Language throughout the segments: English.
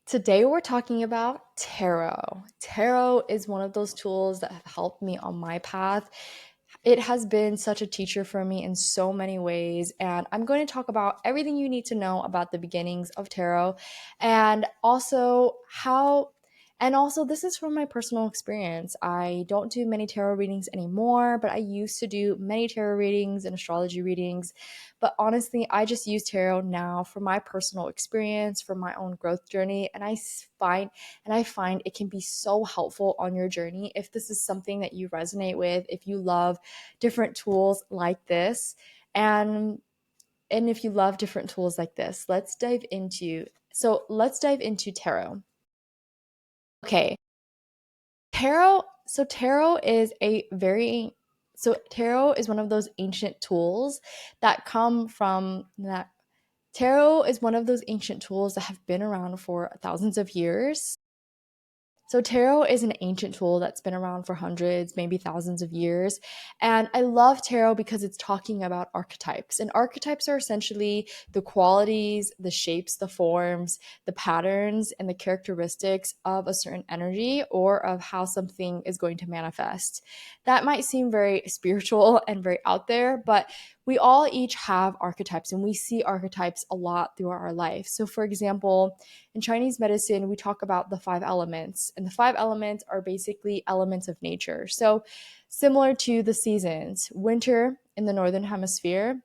Today we're talking about tarot. Tarot is one of those tools that have helped me on my path. It has been such a teacher for me in so many ways, and I'm going to talk about everything you need to know about the beginnings of tarot and also this is from my personal experience. I don't do many tarot readings anymore, but I used to do many tarot readings and astrology readings. But honestly, I just use tarot now for my personal experience, for my own growth journey, and I find it can be so helpful on your journey if this is something that you resonate with, if you love different tools like this. And and if you love different tools like this, let's dive into tarot. Okay. Tarot is a very tarot is one of those ancient tools that come from that tarot is one of those ancient tools that have been around for thousands of years. So, tarot is an ancient tool that's been around for hundreds, maybe thousands of years. And I love tarot because it's talking about archetypes. And archetypes are essentially the qualities, the shapes, the forms, the patterns, and the characteristics of a certain energy or of how something is going to manifest. That might seem very spiritual and very out there, but we all each have archetypes and we see archetypes a lot throughout our life. So, for example, in Chinese medicine, we talk about the five elements, and the five elements are basically elements of nature. So, similar to the seasons, winter in the northern hemisphere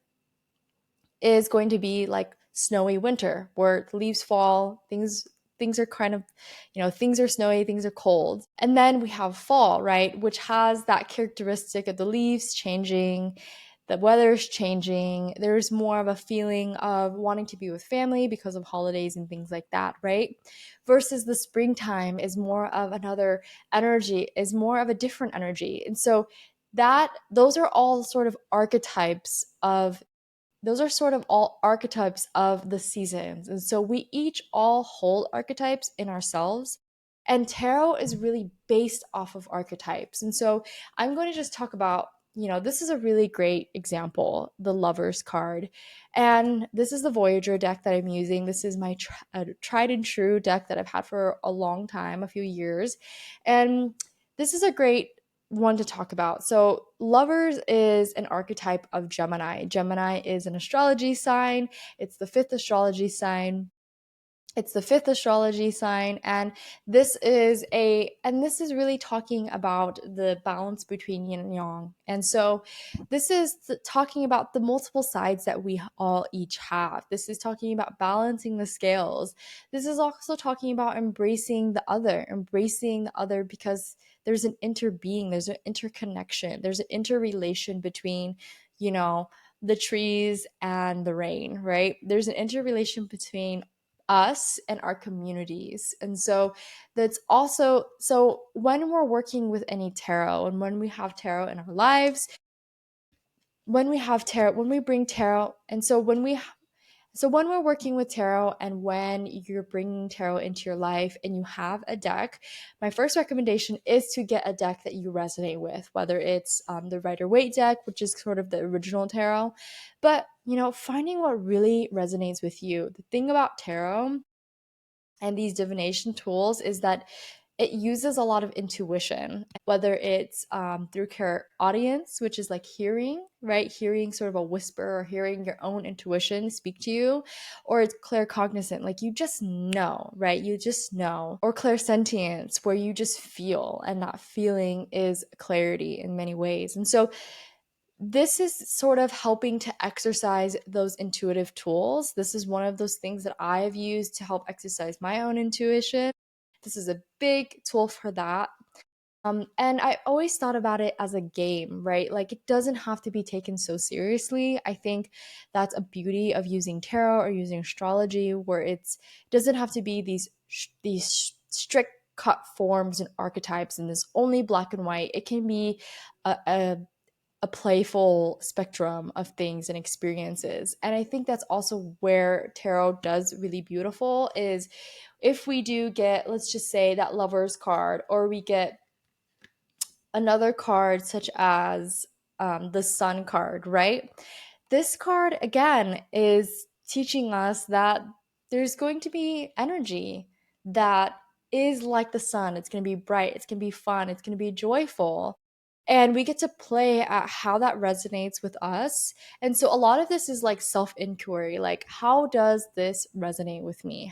is going to be like snowy winter where the leaves fall, things are kind of, things are snowy, things are cold. And then we have fall, right, which has that characteristic of the leaves changing, the weather's changing. There's more of a feeling of wanting to be with family because of holidays and things like that, right? Versus the springtime is more of another energy, is more of a different energy. And so that those are all sort of archetypes of those are sort of all archetypes of the seasons. And so we each all hold archetypes in ourselves. And tarot is really based off of archetypes. And so I'm going to just talk about, this is a really great example, the Lover's card. And this is the Voyager deck that I'm using. This is my tried and true deck that I've had for a long time, a few years. And this is a great one to talk about. So, lovers is an archetype of Gemini. Gemini is an astrology sign. It's the fifth astrology sign. It's the fifth astrology sign, and this is really talking about the balance between yin and yang. And so this is talking about the multiple sides that we all each have. This is talking about balancing the scales. This is also talking about embracing the other because there's an interbeing, there's an interconnection, there's an interrelation between, you know, the trees and the rain, right? There's an interrelation between us and our communities. And so that's also so when we're working with any tarot and when we have tarot in our lives, when we bring tarot, and so when we're working with tarot and when you're bringing tarot into your life and you have a deck, my first recommendation is to get a deck that you resonate with, whether it's the Rider Waite deck, which is sort of the original tarot. But, finding what really resonates with you. The thing about tarot and these divination tools is that it uses a lot of intuition, whether it's through audience, which is like hearing, right? Hearing sort of a whisper or hearing your own intuition speak to you, or it's claircognizant, like you just know, right? You just know, or clairsentience, where you just feel, and that feeling is clarity in many ways. And so this is sort of helping to exercise those intuitive tools. This is one of those things that I've used to help exercise my own intuition. This is a big tool for that. And I always thought about it as a game, right? Like it doesn't have to be taken so seriously. I think that's a beauty of using tarot or using astrology, where it doesn't have to be these strict cut forms and archetypes and this only black and white. It can be a playful spectrum of things and experiences. And I think that's also where tarot does really beautiful is if we do get, let's just say, that Lover's card, or we get another card such as the Sun card, right? This card again is teaching us that there's going to be energy. that is like the sun. It's going to be bright, it's going to be fun, it's going to be joyful. And we get to play at how that resonates with us. And so a lot of this is like self inquiry, like, how does this resonate with me?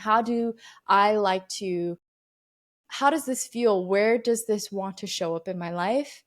I like to how does this feel? Where does this want to show up in my life?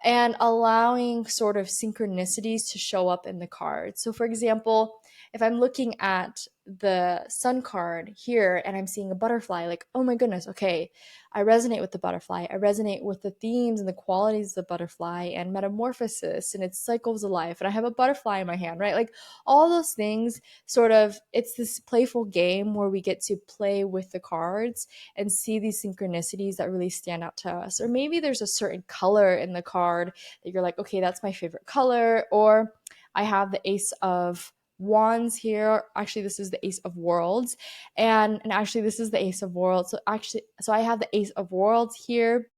And allowing sort of synchronicities to show up in the card. So, for example, if I'm looking at the sun card here and I'm seeing a butterfly, like, oh my goodness, okay, I resonate with the butterfly. I resonate with the themes and the qualities of the butterfly and metamorphosis and its cycles of life. And I have a butterfly in my hand, right? Like, all those things sort of, it's this playful game where we get to play with the cards and see these synchronicities that really stand out to us. Or maybe there's a certain color in the card that you're like, okay, that's my favorite color. Or I have the Ace of Wands here. Actually, this is the Ace of Worlds. And actually this is the Ace of Worlds. So I have the Ace of Worlds here.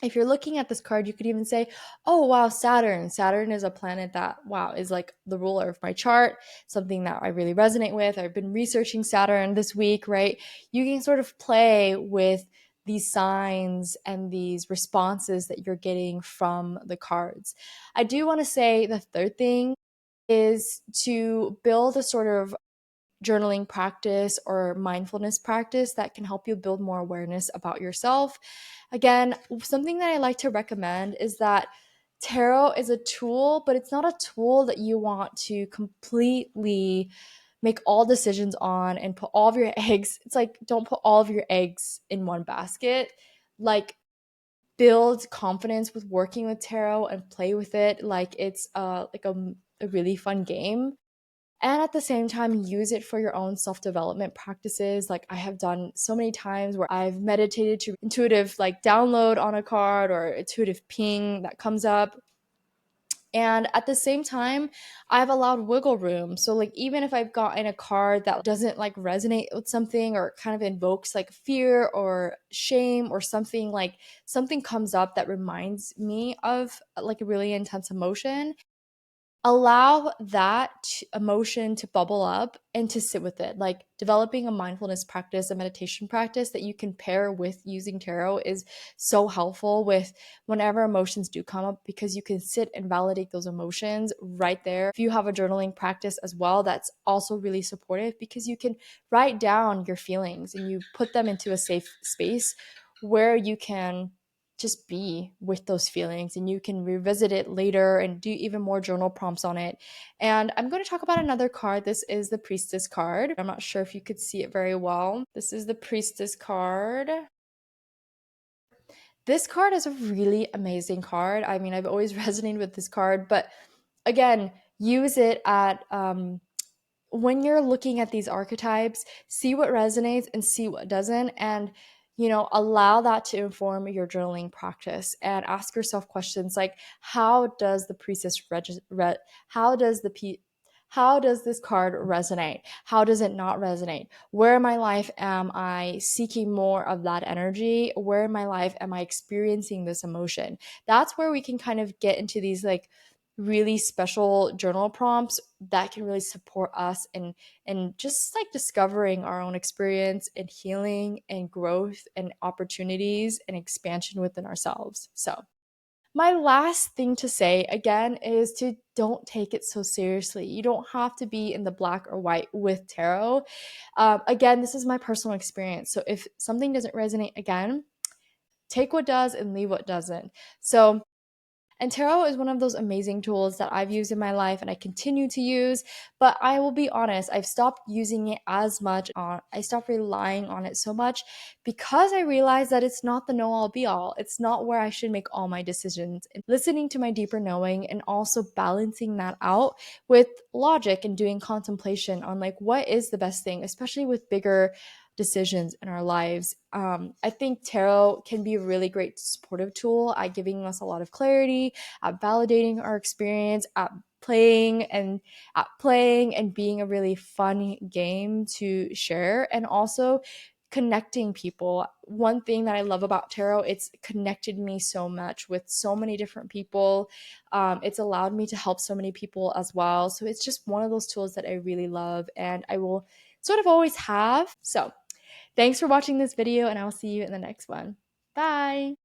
If you're looking at this card, you could even say, oh, wow, Saturn. Saturn is a planet that, wow, is like the ruler of my chart, something that I really resonate with. I've been researching Saturn this week, right? You can sort of play with these signs and these responses that you're getting from the cards. I do want to say the third thing is to build a sort of journaling practice or mindfulness practice that can help you build more awareness about yourself. Again, something that I like to recommend is that tarot is a tool, but it's not a tool that you want to completely make all decisions on and put all of your eggs. It's like, don't put all of your eggs in one basket. Like, build confidence with working with tarot and play with it like it's a really fun game, and at the same time use it for your own self-development practices. Like, I have done so many times where I've meditated to intuitive like download on a card or intuitive ping that comes up, and at the same time I've allowed wiggle room. So like, even if I've gotten a card that doesn't like resonate with something or kind of invokes like fear or shame or something, like something comes up that reminds me of like a really intense emotion, allow that emotion to bubble up and to sit with it. Like, developing a mindfulness practice, a meditation practice that you can pair with using tarot is so helpful with whenever emotions do come up, because you can sit and validate those emotions right there. If you have a journaling practice as well, that's also really supportive, because you can write down your feelings and you put them into a safe space where you can just be with those feelings, and you can revisit it later and do even more journal prompts on it. And I'm going to talk about another card. This is the Priestess card. I'm not sure if you could see it very well. This is the Priestess card. This card is a really amazing card. I mean, I've always resonated with this card, but again, use it at when you're looking at these archetypes, see what resonates and see what doesn't, and allow that to inform your journaling practice, and ask yourself questions like, how does the priestess how does how does this card resonate? How does it not resonate? Where in my life am I seeking more of that energy? Where in my life am I experiencing this emotion? That's where we can kind of get into these like really special journal prompts that can really support us and just like discovering our own experience and healing and growth and opportunities and expansion within ourselves. So my last thing to say again is to don't take it so seriously. You don't have to be in the black or white with tarot. Again, this is my personal experience. So if something doesn't resonate, again, take what does and leave what doesn't. So, and tarot is one of those amazing tools that I've used in my life and I continue to use. But I will be honest, I've stopped using it as much. I stopped relying on it so much because I realized that it's not the know all be all. It's not where I should make all my decisions. And listening to my deeper knowing and also balancing that out with logic and doing contemplation on like, what is the best thing, especially with bigger decisions in our lives. I think tarot can be a really great supportive tool at giving us a lot of clarity, at validating our experience, at playing and being a really fun game to share, and also connecting people. One thing that I love about tarot, it's connected me so much with so many different people. It's allowed me to help so many people as well. So it's just one of those tools that I really love and I will sort of always have. So Thanks for watching this video, and I will see you in the next one. Bye.